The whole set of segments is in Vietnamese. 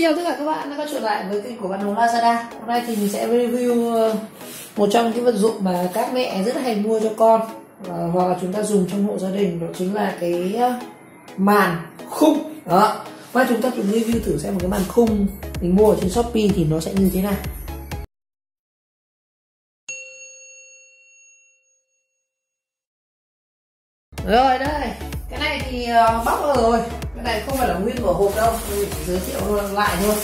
chào tất cả các bạn đã quay trở lại với kênh của bạn Hồng Lazada. Hôm nay thì mình sẽ review một trong những vật dụng mà các mẹ rất hay mua cho con hoặc là chúng ta dùng trong hộ gia đình, đó chính là cái màn khung. Đó, và chúng ta cùng review thử xem một cái màn khung mình mua ở trên Shopee thì nó sẽ như thế nào. Rồi đây, cái này thì bóc rồi, cái này không phải là nguyên của hộp đâu, mình chỉ giới thiệu lại thôi.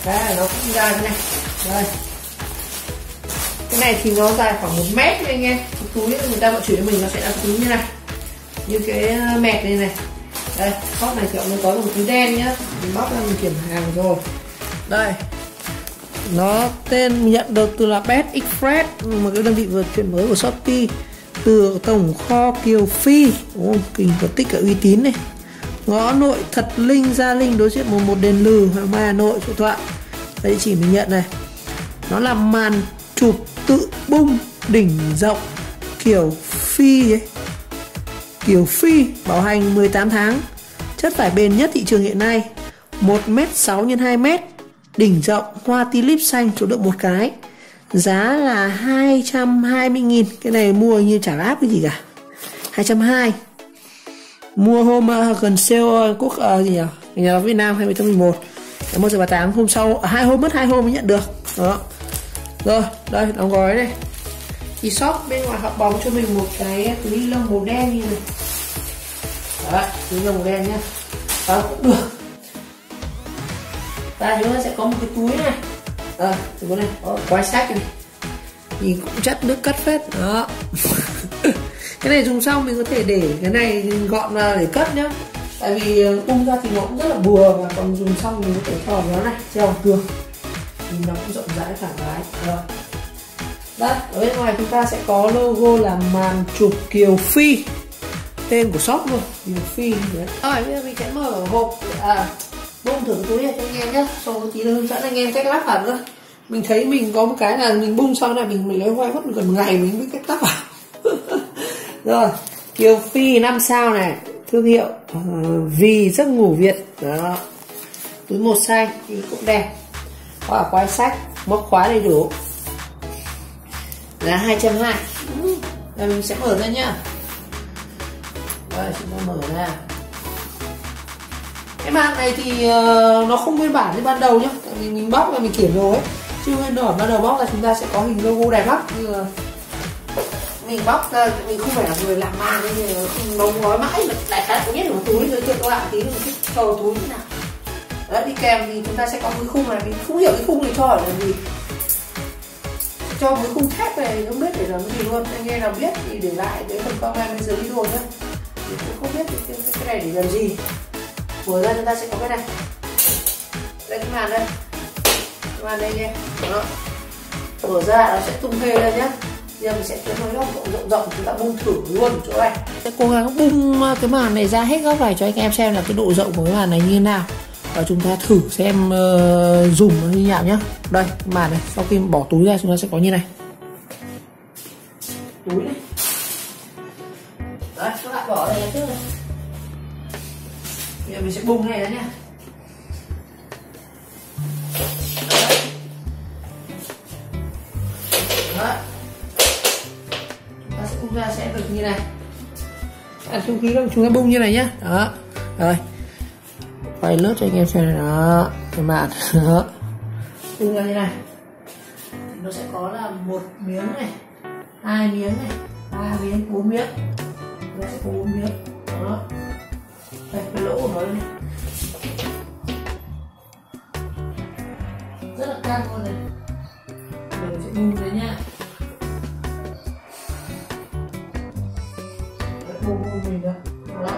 Cái này nó cũng ra thế này. Đây, cái này thì nó dài khoảng 1 mét anh em. Cái túi người ta vận chuyển cho mình nó sẽ là túi như này, như cái mẹt này này. Đây, shop này thì nó có một túi đen nhá, mình bóc ra mình kiểm hàng rồi. Đây, nó tên nhận được từ là Best Express, một cái đơn vị vận chuyển mới của Shopee, từ tổng kho Kiều Phi, kinh có tích cả uy tín này. Ngõ Nội Thật Linh, Gia Linh, đối diện 11 Đền Lừ, Hoàng Mai, Hà Nội, số điện thoại. Đây chỉ mình nhận này. Nó là màn chụp tự bung đỉnh rộng kiểu Phi ấy. Kiểu Phi bảo hành 18 tháng. Chất vải bền nhất thị trường hiện nay, 1m6 x 2m, đỉnh rộng, hoa tulip xanh, số lượng 1 cái. Giá là 220.000. Cái này mua như chả áp cái gì cả. 220. Mua hôm gần sale quốc gì nhỉ? Nhà Việt Nam 20 tháng 11. 1/38 hôm sau 2 hôm, mất 2 hôm mới nhận được. Đó. Rồi, đây đóng gói đây. Thì shop bên ngoài họ bóng cho mình một cái túi ni lông màu đen như này. Đấy, túi ni lông màu đen nhá. Đó cũng được. Ta chúng ta sẽ có một cái túi này. Túi này có quái sách này. Nhìn cũng chất nước cất phết. Đó. Cái này dùng xong mình có thể để cái này gọn ra để cất nhá. Tại vì bung ra thì nó cũng rất là bừa, và còn dùng xong mình có thể cho nó này treo vào tường, thì nó cũng rộng rãi thoải mái. Rồi. Đấy, ở bên ngoài chúng ta sẽ có logo là màn chụp Kiều Phi, tên của shop luôn, Kiều Phi đấy. Rồi bây giờ mình sẽ mở hộp bung thử cái túi này cho anh em nhé, sau đó tí nữa hướng dẫn anh em cách lắp vào nữa. Mình thấy mình có một cái là mình bung xong này mình lấy hoài mất gần ngày mình mới cách lắp vào. Rồi, Kiều Phi 5 sao này, thương hiệu Vì Giấc Ngủ Việt. Đó, túi màu xanh thì cũng đẹp, có quái sách, móc khóa đầy đủ, là 220. Rồi mình sẽ mở ra nhá. Rồi chúng ta mở ra. Cái màn này thì nó không nguyên bản như ban đầu nhá, tại vì mình bóc và mình kiểm rồi ấy. Chứ nguyên bản ban đầu bóc là chúng ta sẽ có hình logo đẹp lắm, như là mình bóc ra, mình không phải là người làm màn nên là không đóng gói mãi, đại khái cũng biết được một túi giới thiệu các bạn tí một cái trò túi như nào. Đấy, đi kèm thì chúng ta sẽ có cái khung này, mình không hiểu cái khung này cho là gì, cho một cái khung thép này không biết để làm cái gì luôn. Anh em nào biết thì để lại cái phần comment bên dưới video nhé, thì cũng không biết cái này để làm gì. Mở ra chúng ta sẽ có cái này, đây cái màn đây, cái màn đây nha. Đó, mở ra nó sẽ tung hê lên nhé. Giờ mình sẽ tiến hành góc rộng chúng ta bung thử luôn chỗ này. Sẽ cố gắng bung cái màn này ra hết góc này cho anh em xem là cái độ rộng của cái màn này như thế nào, và chúng ta thử xem dùng nó như nào nhá. Đây cái màn này, sau khi bỏ túi ra chúng ta sẽ có như này. Túi này. Đấy, các bạn bỏ đây trước này. Bây giờ mình sẽ bung này ra nhá. Đấy. Bung ra sẽ được như này. Không khí đâu, chúng ta bung như này nhá. Đó. Rồi. Quay lướt cho anh em xem này. Đó. Cái màn. Đó. Bung ra như này. Nó sẽ có là 1 miếng này, 2 miếng này, 3 miếng, 4 miếng. Nó sẽ có 4 miếng. Đó. Đây cái lỗ của nó đây này. Rất là căng luôn này. Mình sẽ bung ra nha. Bung mình ra. Đó.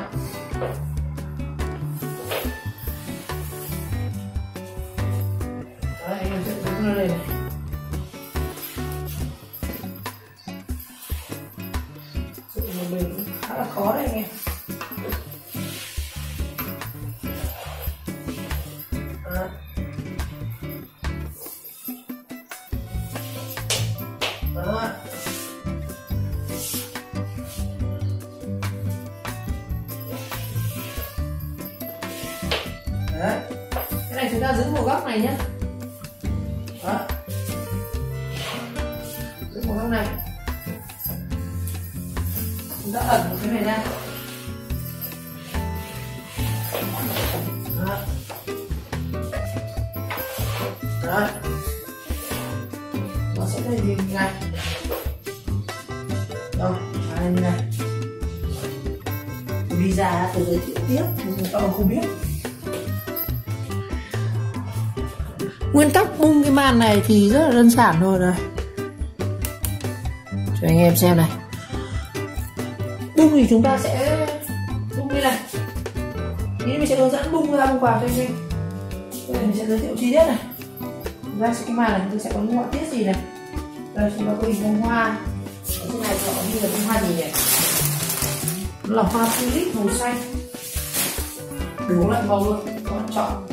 Đấy, anh em sẽ bung ra đây này. Sự một mình khá là khó đấy anh em. Đó. Đó. Đấy. Cái này chúng ta giữ một góc này nhé. Đó, giữ một góc này, chúng ta ẩn một cái này ra. Đó. Đó, nó sẽ thành như này. Đâu, như này. Đi ra tôi giới thiệu tiếp, nhưng các bạn không biết. Nguyên tắc bung cái màn này thì rất là đơn giản thôi đây. Cho anh em xem này. Bung thì chúng ta sẽ bung như này. Thì mình sẽ hướng dẫn bung ra bung vào cho anh em. Bây giờ mình sẽ giới thiệu chi tiết này. Chúng ta sẽ cái màn này chúng ta sẽ có những họa tiết gì này. Đây chúng ta có hình bông hoa. Ở trên này có như là bông hoa gì này. Nó là hoa tulip màu xanh. Đủ loại màu luôn, các bạn chọn.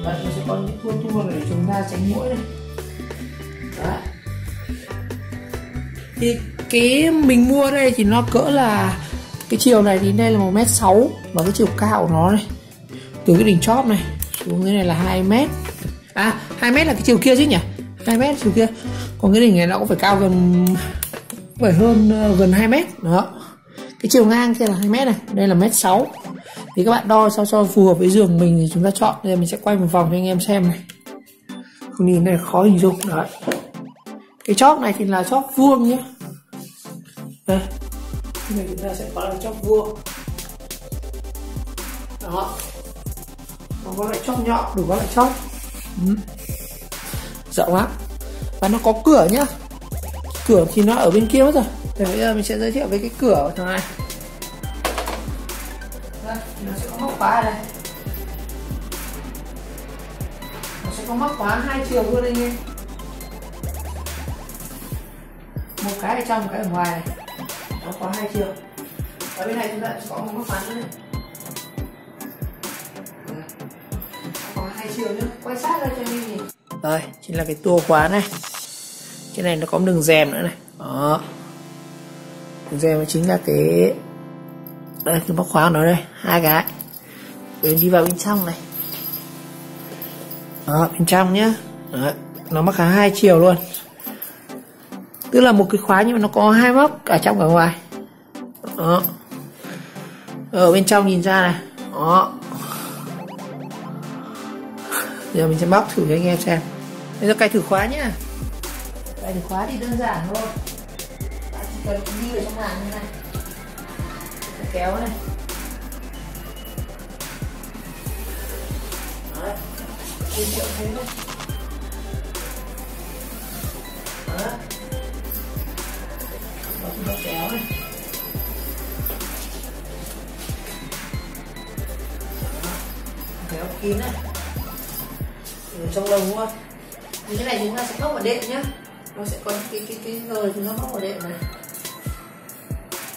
Và nó sẽ có những tua để chúng ta tránh muỗi này. Đấy. Thì cái mình mua đây thì nó cỡ là cái chiều này thì đây là 1m6 và cái chiều cao của nó này từ cái đỉnh chóp này xuống cái này là 2m. À 2m là cái chiều kia chứ nhỉ? 2m chiều kia. Còn cái đỉnh này nó cũng phải cao phải hơn gần 2m đó. Cái chiều ngang kia là 2m này, đây là 1m6. Thì các bạn đo sao cho phù hợp với giường mình thì chúng ta chọn. Đây mình sẽ quay một vòng cho anh em xem này. Không nhìn này khó hình dung đấy. Cái chóp này thì là chóp vuông nhé. Đây. Cái này chúng ta sẽ có là chóp vuông. Đó. Nó có loại chóp nhọn, đủ các loại chóp. Rộng lắm. Và nó có cửa nhá. Cửa thì nó ở bên kia mất rồi. Thì bây giờ mình sẽ giới thiệu với cái cửa của thằng này. Đây, nó sẽ có móc khóa ở đây. Nó sẽ có móc khóa 2 chiều luôn anh em. Một cái ở trong, một cái ở ngoài này. Nó có 2 chiều. Ở bên này chúng ta sẽ có một móc khóa nữa này. Có 2 chiều nữa. Quay sát ra cho anh em nhìn. Đây, chính là cái tua khóa này. Cái này nó có một đường rèm nữa này. Đó. Đường rèm chính là cái đây, cái móc khóa của nó đây, 2 cái. Để đi vào bên trong này. Đó, bên trong nhá. Đó, nó móc khóa 2 chiều luôn. Tức là một cái khóa nhưng mà nó có 2 móc ở trong và ngoài. Đó. Ở bên trong nhìn ra này. Đó. Giờ mình sẽ móc thử cho anh em xem. Bây giờ cài thử khóa nhá. Cài thử khóa thì đơn giản thôi. Bạn chỉ cần đi vào trong hàng như này. Kéo này. Đấy. Đi chậm thế đấy. Đó. Đó chúng ta kéo này. Đó. Kéo kín này. Ở trong lồng luôn. Thì cái này chúng ta sẽ móc vào đệm nhá. Nó sẽ có cái rồi chúng ta móc vào đệm này.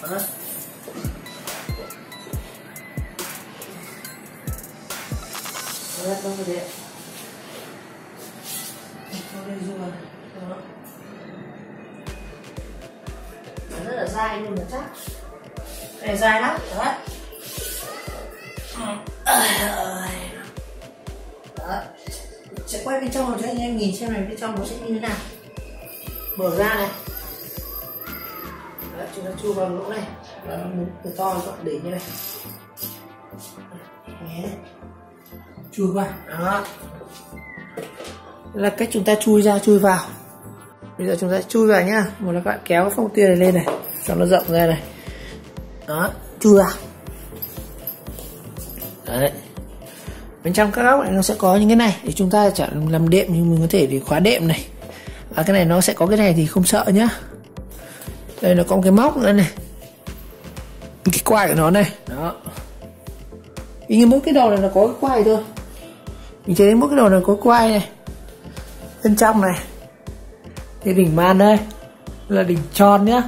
Đó. Rất là đẹp. Đây rồi. Đó. Nó rất là dai luôn, là chắc. Cái này dai lắm, đấy. Đó. Sẽ quay bên trong cho anh em nhìn xem này, bên trong nó sẽ như thế nào. Mở ra này. Đấy, chúng ta chui vào lỗ này. Đó, nó to cho để như này. Đấy. Chui vào, đó là cách chúng ta chui ra chui vào. Bây giờ chúng ta chui vào nhá. Một là các bạn kéo cái phông tia này lên này cho nó rộng ra này. Đó, chui vào. Đấy. Bên trong các góc này nó sẽ có những cái này để chúng ta chẳng làm đệm nhưng mình có thể để khóa đệm này. Và cái này nó sẽ có cái này thì không sợ nhá. Đây nó có một cái móc nữa này. Cái quai của nó này. Đó. Nhưng mỗi cái đầu này nó có cái quai thôi. Mình thấy mỗi cái đầu này có quai này. Bên trong này. Cái đỉnh màn đây là đỉnh tròn nhá.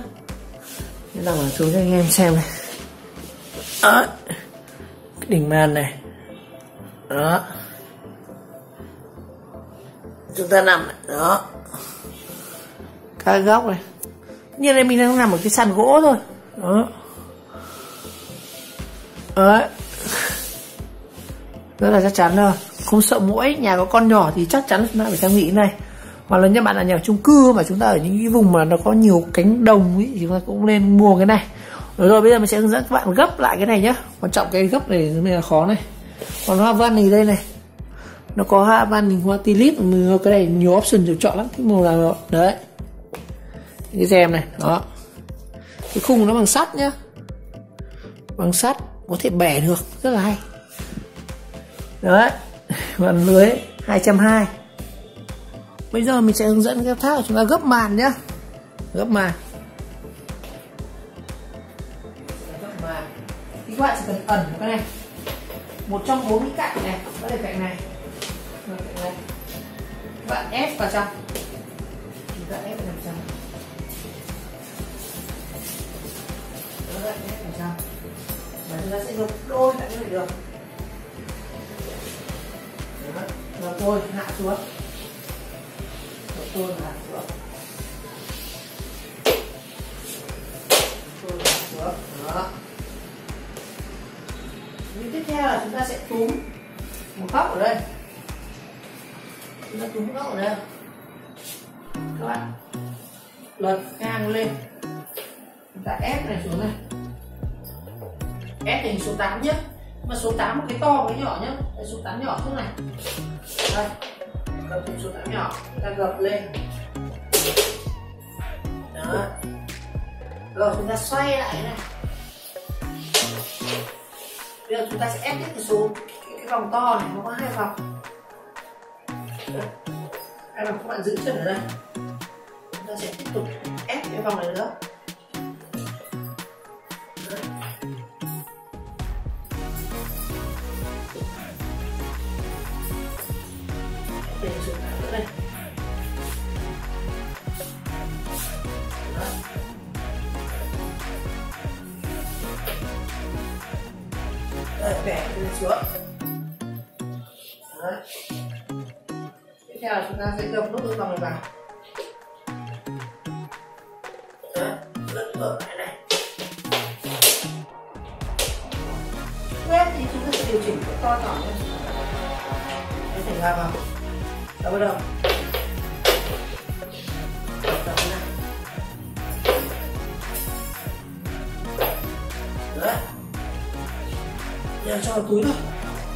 Để làm ở xuống cho anh em xem này. Đó. Cái đỉnh màn này. Đó. Chúng ta nằm này. Đó. Các góc này. Như này mình đang nằm ở cái sàn gỗ thôi. Đó. Đấy. Rất là chắc chắn thôi. không sợ muỗi. Nhà có con nhỏ thì chắc chắn chúng ta phải trang bị này. Hoặc là các bạn là nhà chung cư mà chúng ta ở những cái vùng mà nó có nhiều cánh đồng ấy, thì chúng ta cũng nên mua cái này. Rồi bây giờ mình sẽ hướng dẫn các bạn gấp lại cái này nhá. Quan trọng cái gấp này mới là khó này. Còn hoa văn thì đây này, nó có hoa văn hình hoa tulip, cái này nhiều option để chọn lắm, cái màu nào đấy, cái rèm này đó, cái khung nó bằng sắt nhá, bằng sắt có thể bẻ được, rất là hay đấy. Còn lưới 220. Bây giờ mình sẽ hướng dẫn các thao chúng ta gấp màn nhá, gấp màn thì các bạn chỉ cần ẩn cái này, một trong 4 cái cạnh này, có thể cạnh này, các bạn ép vào trong, chúng ta ép vào trong, ép vào trong, và chúng ta sẽ gập đôi lại cái này được, rồi tôi hạ xuống, rồi tôi hạ xuống, tôi hạ xuống, đó. Tiếp theo là chúng ta sẽ túm một góc ở đây, chúng ta túm một góc ở đây, các bạn lật ngang lên, chúng ta ép này xuống này, ép thành số 8 nhé, mà số 8 một cái to một cái nhỏ nhé, cái số 8 nhỏ trước này, đây gập thành số 8 nhỏ, chúng ta gập lên, đó, rồi chúng ta xoay lại này. Bây giờ chúng ta sẽ ép hết cái vòng to này, nó có 2 vòng. Hai vòng, các bạn giữ chân ở đây. Chúng ta sẽ tiếp tục ép cái vòng này nữa. Để xuống nữa đây. Bẻ lên xuống. Đấy. Tiếp theo là chúng ta sẽ gập nốt cái vòng này vào. Lật ngược lại này. Quét thì chúng ta sẽ điều chỉnh to nhỏ lên. Để thành ra vào. Đó bắt đầu. Đấy. Giờ cho vào túi thôi,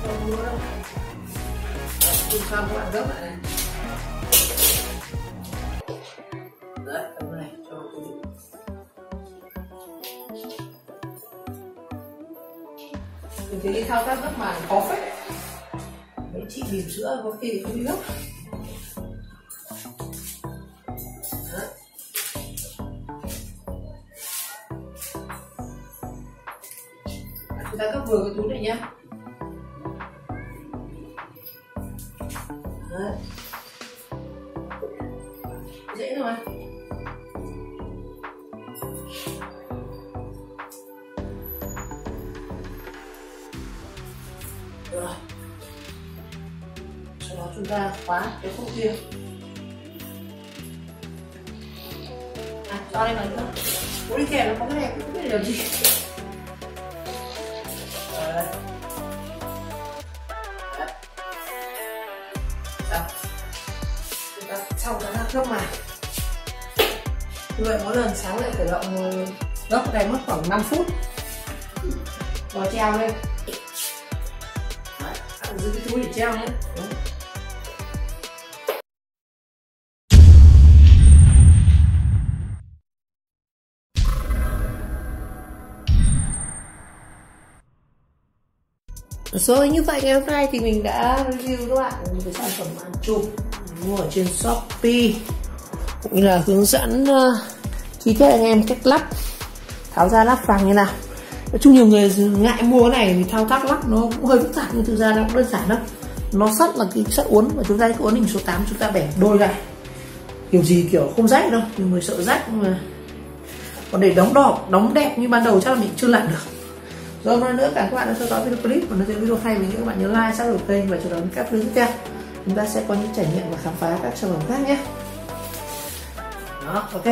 không mua đâu. Dùng xong các bạn gấp lại này. Đấy, tấm này cho vào túi. Mình thấy cái thao tác gấp màn khó phết. Mấy chị bỉm sữa có khi không biết gấp. Đấy. Chúng ta gấp vừa cái túi này nhé. Đấy. Dễ rồi. Rồi. Sau đó chúng ta khóa cái khúc kia. Cho đây nói nữa. Ủa đi kèm nó có cái này cũng biết làm gì. Đấy. Xong chúng ta gấp màn. Như vậy mỗi lần sáng lại khởi động gấp này mất khoảng 5 phút. Rồi treo lên. Đấy, giữ cái túi để treo nhé. Rồi như vậy ngày hôm nay thì mình đã review các bạn một cái sản phẩm màn chụp mua ở trên Shopee, cũng như là hướng dẫn chi tiết anh em cách lắp, tháo ra lắp vào như nào. Nói chung nhiều người ngại mua cái này vì thao tác lắp nó cũng hơi phức tạp, nhưng thực ra nó cũng đơn giản lắm. Nó sắt là cái sắt uốn và chúng ta cái uốn hình số 8 chúng ta bẻ đôi ra, kiểu gì kiểu không rách đâu, nhiều người sợ rách, nhưng mà còn để đóng đỏ đóng đẹp như ban đầu chắc là mình chưa làm được. Rồi một lần nữa cảm ơn các bạn đã theo dõi video clip, và nếu thấy video hay thì các bạn nhớ like, subscribe kênh và chờ đón các video tiếp theo. Chúng ta sẽ có những trải nghiệm và khám phá các sản phẩm khác nhé. Đó, ok.